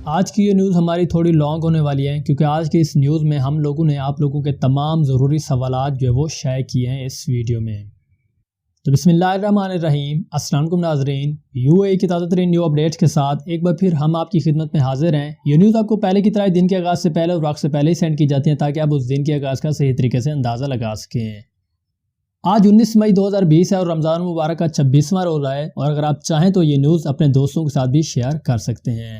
آج کی یہ نیوز ہماری تھوڑی لانگ ہونے والی ہے کیونکہ آج کی اس نیوز میں ہم لوگوں نے آپ لوگوں کے تمام ضروری سوالات جو ہے وہ شائع کیے ہیں اس ویڈیو میں۔ تو بسم اللہ الرحمن الرحیم، السلام علیکم ناظرین، UAE کی تازہ ترین نیو اپڈیٹس کے ساتھ ایک بار پھر ہم آپ کی خدمت میں حاضر ہیں۔ یہ نیوز آپ کو پہلے کی طرح دن کے آغاز سے پہلے اور وقت سے پہلے ہی سینڈ کی جاتی ہیں تاکہ آپ اس دن کے آغاز کا صحیح طریقے سے اندازہ لگا سکیں۔ آج 19 مئی 2020 ہے اور رمضان مبارک کا 26واں روزہ ہے، اور اگر آپ چاہیں تو یہ نیوز اپنے دوستوں کے ساتھ بھی شیئر کر سکتے ہیں۔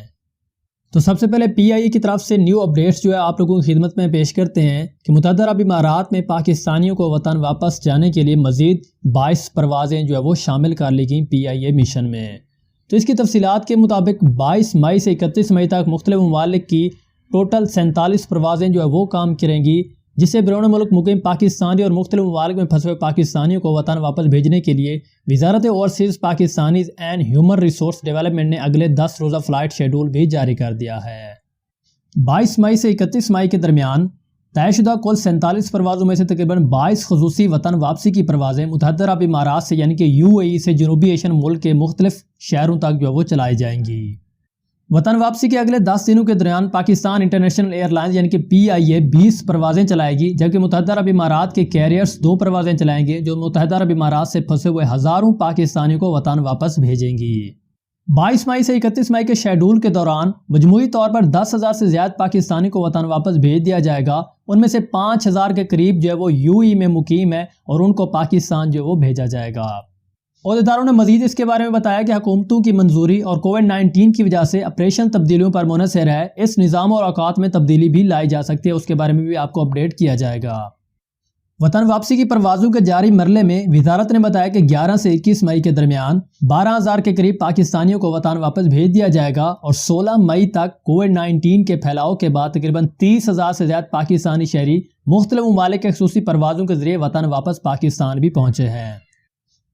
تو سب سے پہلے PIA کی طرف سے نیو اپڈیٹس جو ہے آپ لوگوں کی خدمت میں پیش کرتے ہیں کہ متحدہ عرب امارات میں پاکستانیوں کو وطن واپس جانے کے لیے مزید 22 پروازیں جو ہے وہ شامل کر لی گئیں PIA مشن میں۔ تو اس کی تفصیلات کے مطابق 22 مئی سے 31 مئی تک مختلف ممالک کی ٹوٹل 47 پروازیں جو ہے وہ کام کریں گی، جس سے بیرون ملک مقیم پاکستانی اور مختلف ممالک میں پھنسے ہوئے پاکستانیوں کو وطن واپس بھیجنے کے لیے وزارت overseas Pakistanis and human resource development نے اگلے 10 روزہ فلائٹ شیڈول بھی جاری کر دیا ہے۔ 22 مئی سے 31 مئی کے درمیان طے شدہ کل 47 پروازوں میں سے تقریباً 22 خصوصی وطن واپسی کی پروازیں متحدہ عرب امارات سے یعنی کہ UAE سے جنوبی ایشین ملک کے مختلف شہروں تک جو وہ چلائی جائیں گی۔ وطن واپسی کے اگلے 10 دنوں کے دوران پاکستان انٹرنیشنل ایئر لائنز یعنی کہ PIA 20 پروازیں چلائے گی، جبکہ متحدہ عرب امارات کے کیریئرز 2 پروازیں چلائیں گے جو متحدہ عرب امارات سے پھنسے ہوئے ہزاروں پاکستانیوں کو وطن واپس بھیجیں گی۔ 22 مئی سے 31 مئی کے شیڈول کے دوران مجموعی طور پر 10,000 سے زیادہ پاکستانی کو وطن واپس بھیج دیا جائے گا، ان میں سے 5,000 کے قریب جو ہے وہ UAE میں مقیم ہے اور ان کو پاکستان جو وہ بھیجا جائے گا۔ عہدیداروں نے مزید اس کے بارے میں بتایا کہ حکومتوں کی منظوری اور کووڈ-19 کی وجہ سے آپریشن تبدیلیوں پر منحصر ہے، اس نظام اور اوقات میں تبدیلی بھی لائی جا سکتی ہے، اس کے بارے میں بھی آپ کو اپڈیٹ کیا جائے گا۔ وطن واپسی کی پروازوں کے جاری مرحلے میں وزارت نے بتایا کہ 11 سے 21 مئی کے درمیان 12,000 کے قریب پاکستانیوں کو وطن واپس بھیج دیا جائے گا اور 16 مئی تک کووڈ-19 کے پھیلاؤ کے بعد تقریباً 30,000 سے زیادہ پاکستانی شہری مختلف ممالک کے خصوصی پروازوں کے ذریعے وطن واپس پاکستان بھی پہنچے ہیں۔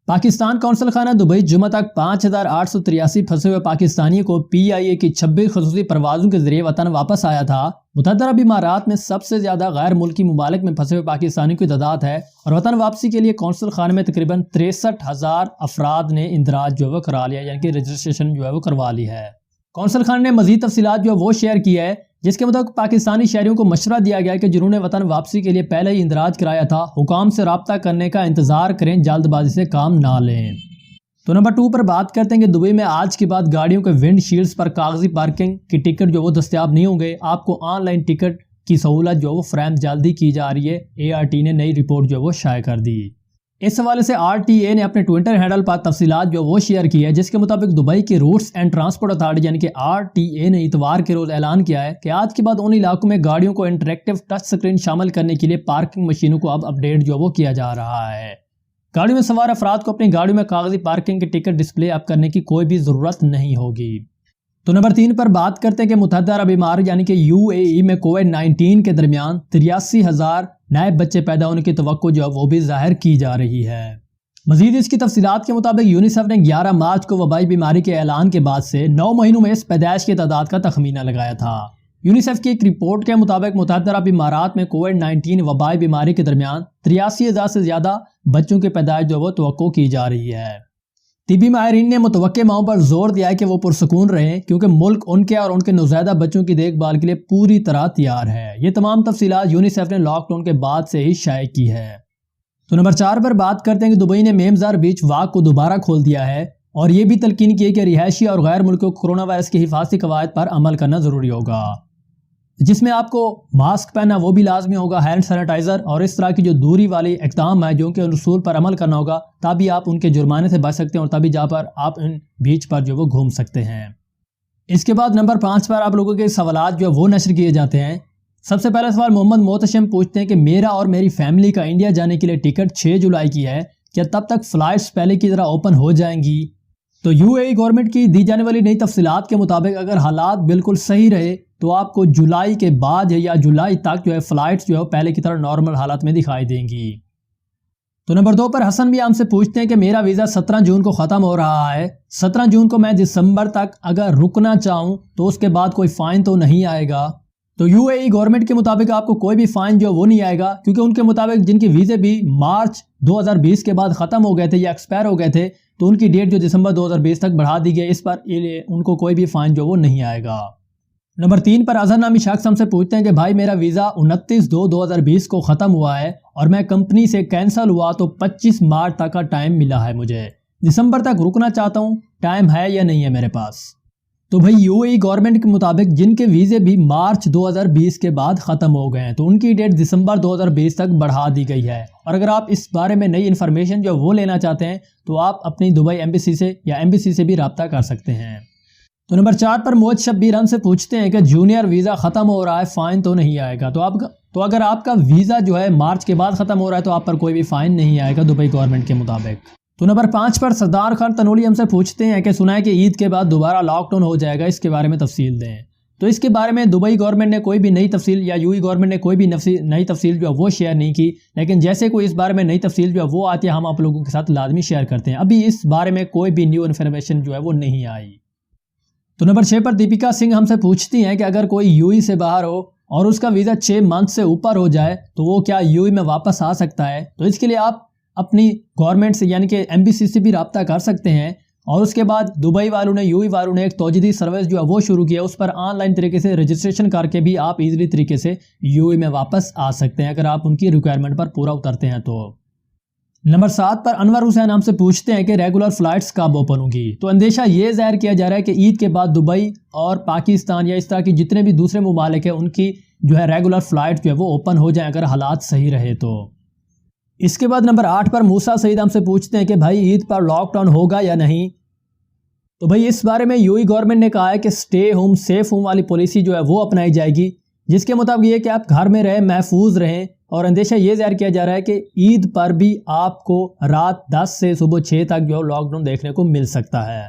پاکستان قونصل خانہ دبئی جمعہ تک 5,883 پھنسے ہوئے پاکستانیوں کو PIA کی 26 خصوصی پروازوں کے ذریعے وطن واپس آیا تھا۔ متحدہ عرب امارات میں سب سے زیادہ غیر ملکی ممالک میں پھنسے ہوئے پاکستانیوں کی تعداد ہے اور وطن واپسی کے لیے قونصل خانے میں تقریباً 63,000 افراد نے اندراج جو ہے کرا لیا، یعنی کہ رجسٹریشن جو ہے وہ کروا لی ہے۔ قونصل خانے نے مزید تفصیلات جو ہے وہ شیئر کی ہے، جس کے مطابق پاکستانی شہریوں کو مشورہ دیا گیا کہ جنہوں نے وطن واپسی کے لیے پہلے ہی اندراج کرایا تھا حکام سے رابطہ کرنے کا انتظار کریں، جلد بازی سے کام نہ لیں۔ تو نمبر 2 پر بات کرتے ہیں کہ دبئی میں آج کے بعد گاڑیوں کے ونڈ شیلڈز پر کاغذی پارکنگ کی ٹکٹ جو وہ دستیاب نہیں ہوں گے، آپ کو آن لائن ٹکٹ کی سہولت جو وہ فراہم جلدی کی جا رہی ہے۔ ART نے نئی رپورٹ جو وہ شائع کر دی۔ اس حوالے سے RTA نے اپنے ٹویٹر ہینڈل پر تفصیلات جو وہ شیئر کی ہے، جس کے مطابق دبئی کی روٹس اینڈ ٹرانسپورٹ اتھارٹی یعنی کہ RTA نے اتوار کے روز اعلان کیا ہے کہ آج کے بعد ان علاقوں میں گاڑیوں کو انٹریکٹیو ٹچ سکرین شامل کرنے کے لیے پارکنگ مشینوں کو اب اپڈیٹ جو وہ کیا جا رہا ہے۔ گاڑیوں میں سوار افراد کو اپنی گاڑیوں میں کاغذی پارکنگ کی ٹکٹ ڈسپلے اب کرنے کی کوئی بھی ضرورت نہیں ہوگی۔ تو نمبر 3 پر بات کرتے ہیں کہ متحدہ عرب امارات یعنی کہ UAE میں کووڈ-19 کے درمیان 83,000 نئے بچے پیدا ہونے کی توقع جو ہے وہ بھی ظاہر کی جا رہی ہے۔ مزید اس کی تفصیلات کے مطابق یونیسیف نے 11 مارچ کو وبائی بیماری کے اعلان کے بعد سے 9 مہینوں میں اس پیدائش کی تعداد کا تخمینہ لگایا تھا۔ یونیسیف کی ایک رپورٹ کے مطابق متحدہ عرب امارات میں کووڈ-19 وبائی بیماری کے درمیان 83,000 سے زیادہ بچوں کی پیدائش جو وہ توقع کی جا رہی ہے۔ طبی ماہرین نے متوقع ماؤں پر زور دیا ہے کہ وہ پرسکون رہیں کیونکہ ملک ان کے اور ان کے نوزائیدہ بچوں کی دیکھ بھال کے لیے پوری طرح تیار ہے۔ یہ تمام تفصیلات یونیسیف نے لاک ڈاؤن کے بعد سے ہی شائع کی ہے۔ تو نمبر 4 پر بات کرتے ہیں کہ دبئی نے میمزار بیچ واک کو دوبارہ کھول دیا ہے اور یہ بھی تلقین کی ہے کہ رہائشی اور غیر ملکیوں کو کورونا وائرس کی حفاظتی قواعد پر عمل کرنا ضروری ہوگا، جس میں آپ کو ماسک پہننا وہ بھی لازمی ہوگا، ہینڈ سینیٹائزر اور اس طرح کی جو دوری والی اقدام ہیں جو ان کے اصول پر عمل کرنا ہوگا، تبھی آپ ان کے جرمانے سے بچ سکتے ہیں اور تبھی جہاں پر آپ ان بیچ پر جو وہ گھوم سکتے ہیں۔ اس کے بعد نمبر 5 پر آپ لوگوں کے سوالات جو وہ نشر کیے جاتے ہیں۔ سب سے پہلا سوال محمد محتشم پوچھتے ہیں کہ میرا اور میری فیملی کا انڈیا جانے کے لیے ٹکٹ 6 جولائی کی ہے، کیا تب تک فلائٹس پہلے کی طرح اوپن ہو جائیں گی؟ تو UAE گورنمنٹ کی دی جانے والی نئی تفصیلات کے مطابق اگر حالات بالکل صحیح رہے تو آپ کو جولائی کے بعد یا جولائی تک جو ہے فلائٹس جو ہے پہلے کی طرح نارمل حالات میں دکھائی دیں گی۔ تو نمبر 2 پر حسن بھی ہم سے پوچھتے ہیں کہ میرا ویزا 17 جون کو ختم ہو رہا ہے، 17 جون کو میں دسمبر تک اگر رکنا چاہوں تو اس کے بعد کوئی فائن تو نہیں آئے گا؟ تو UAE گورنمنٹ کے مطابق آپ کو کوئی بھی فائن جو وہ نہیں آئے گا، کیونکہ ان کے مطابق جن کے ویزے بھی مارچ 2020 کے بعد ختم ہو گئے تھے یا ایکسپائر ہو گئے تھے تو ان کی ڈیٹ جو دسمبر 2020 تک بڑھا دی گئی، اس پر ان کو کوئی بھی فائن جو وہ نہیں آئے گا۔ नंबर 3 पर अजहर नामी शख्स हमसे पूछते हैं कि भाई मेरा वीज़ा 29/2/2020 को ख़त्म हुआ है और मैं कंपनी से कैंसिल हुआ तो 25 मार्च तक का टाइम मिला है, मुझे दिसंबर तक रुकना चाहता हूँ, टाइम है या नहीं है मेरे पास। तो भाई यूएई गवर्नमेंट के मुताबिक जिनके वीज़े भी मार्च 2020 के बाद ख़त्म हो गए हैं तो उनकी डेट दिसंबर 2020 तक बढ़ा दी गई है। और अगर आप इस बारे में नई इन्फॉर्मेशन जो वो लेना चाहते हैं तो आप अपनी दुबई एम्बेसी से या एम्बेसी से भी रब्ता कर सकते हैं। तो नंबर 4 पर मोहम्मद शब्बीर हमसे पूछते हैं कि जूनियर वीज़ा ख़त्म हो रहा है, फ़ाइन तो नहीं आएगा। तो अगर आपका वीज़ा जो है मार्च के बाद ख़त्म हो रहा है तो आप पर कोई भी फ़ाइन नहीं आएगा दुबई गवर्नमेंट के मुताबिक। तो नंबर 5 पर सरदार खान तनोली हमसे पूछते हैं कि सुना है कि ईद के बाद दोबारा लॉकडाउन हो जाएगा, इसके बारे में तफसील दें। तो इसके बारे में दुबई गवर्नमेंट ने कोई भी नई तफसील या यूएई गवर्नमेंट ने कोई भी नई तफसील जो है वो शेयर नहीं की, लेकिन जैसे कोई इस बारे में नई तफसील जो है वो आती है हम आप लोगों के साथ लाजमी शेयर करते हैं। अभी इस बारे में कोई भी न्यू इन्फॉर्मेशन जो है वो नहीं आई। तो नंबर 6 पर दीपिका सिंह हमसे पूछती हैं कि अगर कोई यूएई से बाहर हो और उसका वीज़ा 6 मंथ से ऊपर हो जाए तो वो क्या यूएई में वापस आ सकता है। तो इसके लिए आप अपनी गवर्नमेंट से यानी कि एम्बेसी से भी रब्ता कर सकते हैं। और उसके बाद दुबई वालों ने यूएई वालों ने एक तौजीदी सर्विस जो है वो शुरू किया, उस पर ऑनलाइन तरीके से रजिस्ट्रेशन करके भी आप इजीली तरीके से यूएई में वापस आ सकते हैं अगर आप उनकी रिक्वायरमेंट पर पूरा उतरते हैं तो। नंबर 7 पर अनवर हुसैन हमसे पूछते हैं कि रेगुलर फ़्लाइट्स कब ओपन होंगी। तो अंदेशा ये ज़ाहिर किया जा रहा है कि ईद के बाद दुबई और पाकिस्तान या इस तरह की जितने भी दूसरे ममालिक हैं उनकी जो है रेगुलर फ़्लाइट जो है वो ओपन हो जाए अगर हालात सही रहे तो। इसके बाद नंबर 8 पर मूसा सईद हमसे पूछते हैं कि भाई ईद पर लॉकडाउन होगा या नहीं। तो भाई इस बारे में यूएई गवर्नमेंट ने कहा है कि स्टे होम सेफ होम वाली पॉलिसी जो है वो अपनाई जाएगी, जिसके मुताबिक ये कि आप घर में रहें, महफूज रहें। और अंदेशा ये ज़ाहिर किया जा रहा है कि ईद पर भी आपको रात 10 से सुबह 6 तक जो लॉकडाउन देखने को मिल सकता है।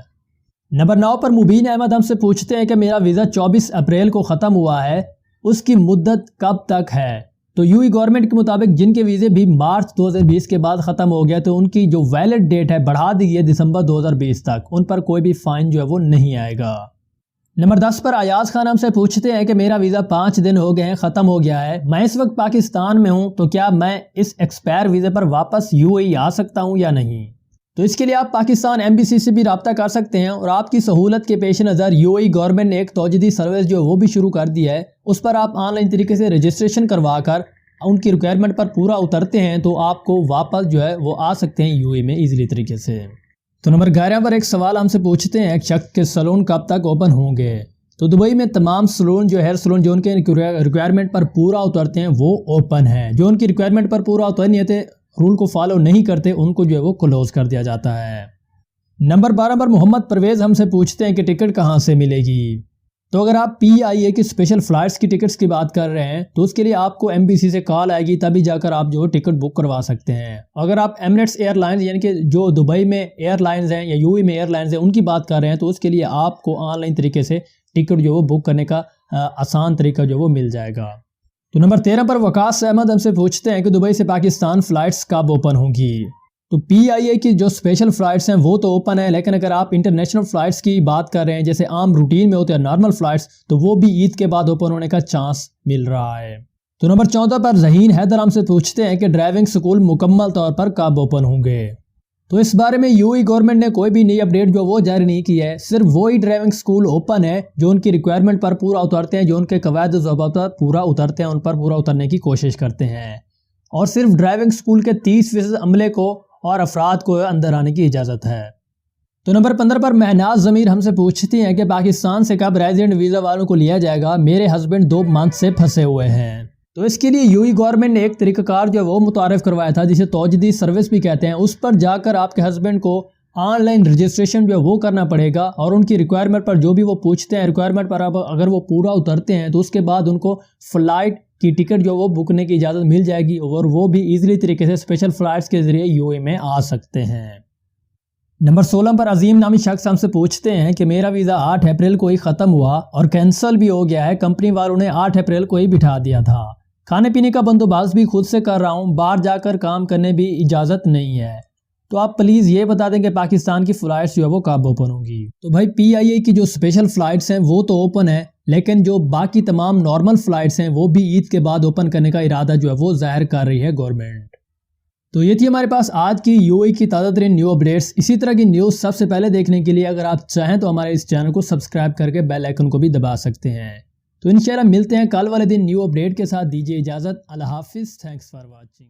नंबर 9 पर मुबीन अहमद हमसे पूछते हैं कि मेरा वीज़ा 24 अप्रैल को ख़त्म हुआ है, उसकी मुद्दत कब तक है। तो यूएई गवर्नमेंट के मुताबिक जिनके वीज़े भी मार्च 2020 के बाद ख़त्म हो गया तो उनकी जो वैलिड डेट है बढ़ा दी गई है दिसंबर 2020 तक, उन पर कोई भी फ़ाइन जो है वो नहीं आएगा। नंबर 10 पर अयाज खान हमसे पूछते हैं कि मेरा वीज़ा 5 दिन हो गए हैं, ख़त्म हो गया है, मैं इस वक्त पाकिस्तान में हूं, तो क्या मैं इस एक्सपायर वीज़े पर वापस यूएई आ सकता हूं या नहीं। तो इसके लिए आप पाकिस्तान एम्बेसी से भी रब्ता कर सकते हैं। और आपकी सहूलत के पेश नज़र यूएई गवर्नमेंट ने एक तौजीदी सर्विस जो वो भी शुरू कर दी है, उस पर आप ऑनलाइन तरीके से रजिस्ट्रेशन करवा कर उनकी रिक्वायरमेंट पर पूरा उतरते हैं तो आपको वापस जो है वो आ सकते हैं यूएई में ईजिली तरीके से। तो नंबर 11 पर एक सवाल हमसे पूछते हैं एक शख्स के सैलून कब तक ओपन होंगे। तो दुबई में तमाम सैलून जो हेयर सैलून जो उनके रिक्वायरमेंट पर पूरा उतरते हैं वो ओपन है। जो उनकी रिक्वायरमेंट पर पूरा उतर नहीं होते, रूल को फॉलो नहीं करते, उनको जो है वो क्लोज कर दिया जाता है। नंबर 12 पर मोहम्मद परवेज़ हमसे पूछते हैं कि टिकट कहाँ से मिलेगी। तो अगर आप PIA की स्पेशल फ़्लाइट्स की टिकट्स की बात कर रहे हैं तो उसके लिए आपको एम्बेसी से कॉल आएगी, तभी जाकर आप जो टिकट बुक करवा सकते हैं। अगर आप एमिरेट्स एयरलाइंस यानी कि जो दुबई में एयरलाइंस हैं या यूएई में एयरलाइंस हैं उनकी बात कर रहे हैं तो उसके लिए आपको ऑनलाइन तरीके से टिकट जो वो बुक करने का आसान तरीका जो वो मिल जाएगा। तो नंबर 13 पर वकास अहमद हमसे पूछते हैं कि दुबई से पाकिस्तान फ़्लाइट्स कब ओपन होंगी। तो PIA की जो स्पेशल फ़्लाइट्स हैं वो तो ओपन है, लेकिन अगर आप इंटरनेशनल फ़्लाइट्स की बात कर रहे हैं जैसे आम रूटीन में होते हैं नॉर्मल फ़्लाइट्स, तो वो भी ईद के बाद ओपन होने का चांस मिल रहा है। तो नंबर 14 पर ज़हीन हैदर हमसे पूछते हैं कि ड्राइविंग स्कूल मुकम्मल तौर पर कब ओपन होंगे। तो इस बारे में यूएई गवर्नमेंट ने कोई भी नई अपडेट जो वो जारी नहीं की है, सिर्फ वही ड्राइविंग स्कूल ओपन है जो उनकी रिक्वायरमेंट पर पूरा उतरते हैं, जो उनके कवायद ज़वाबित पर पूरा उतरते हैं, उन पर पूरा उतरने की कोशिश करते हैं। और सिर्फ ड्राइविंग स्कूल के 30% अमले को और अफराद को अंदर आने की इजाज़त है। तो नंबर 15 पर महनाज ज़मीर हमसे पूछती हैं कि पाकिस्तान से कब रेजिडेंट वीज़ा वालों को लिया जाएगा, मेरे हस्बैंड 2 मंथ से फंसे हुए हैं। तो इसके लिए यूएई गवर्नमेंट ने एक तरीक़ाकार जो वो मुतारफ़ करवाया था जिसे तौजीदी सर्विस भी कहते हैं। उस पर जाकर आपके हस्बैंड को ऑनलाइन रजिस्ट्रेशन जो वो करना पड़ेगा और उनकी रिक्वायरमेंट पर जो भी वो पूछते हैं रिक्वायरमेंट पर अगर वो पूरा उतरते हैं तो उसके बाद उनको फ़्लाइट की टिकट जो वो बुकने की इजाज़त मिल जाएगी और वो भी ईजिली तरीके से स्पेशल फ़्लाइट्स के ज़रिए यूएई में आ सकते हैं। नंबर 16 पर अजीम नामी शख्स हमसे पूछते हैं कि मेरा वीज़ा 8 अप्रैल को ही ख़त्म हुआ और कैंसिल भी हो गया है, कंपनी वालों ने 8 अप्रैल को ही बिठा दिया था, खाने पीने का बंदोबस्त भी खुद से कर रहा हूँ, बाहर जाकर काम करने भी इजाज़त नहीं है, तो आप प्लीज़ ये बता दें कि पाकिस्तान की फ़्लाइट्स जो है वो कब ओपन होंगी। तो भाई PIA की जो स्पेशल फ़्लाइट्स हैं वो तो ओपन है, लेकिन जो बाकी तमाम नॉर्मल फ़्लाइट्स हैं वो भी ईद के बाद ओपन करने का इरादा जो है वो ज़ाहिर कर रही है गवर्नमेंट। तो ये थी हमारे पास आज की यूएई की ताज़ा तरीन न्यू अपडेट्स। इसी तरह की न्यूज़ सबसे पहले देखने के लिए अगर आप चाहें तो हमारे इस चैनल को सब्सक्राइब करके बेल आइकन को भी दबा सकते हैं। تو انشاءاللہ ملتے ہیں کل والے دن نیو اپڈیٹ کے ساتھ. دیجیے اجازت. اللہ حافظ. Thanks for watching.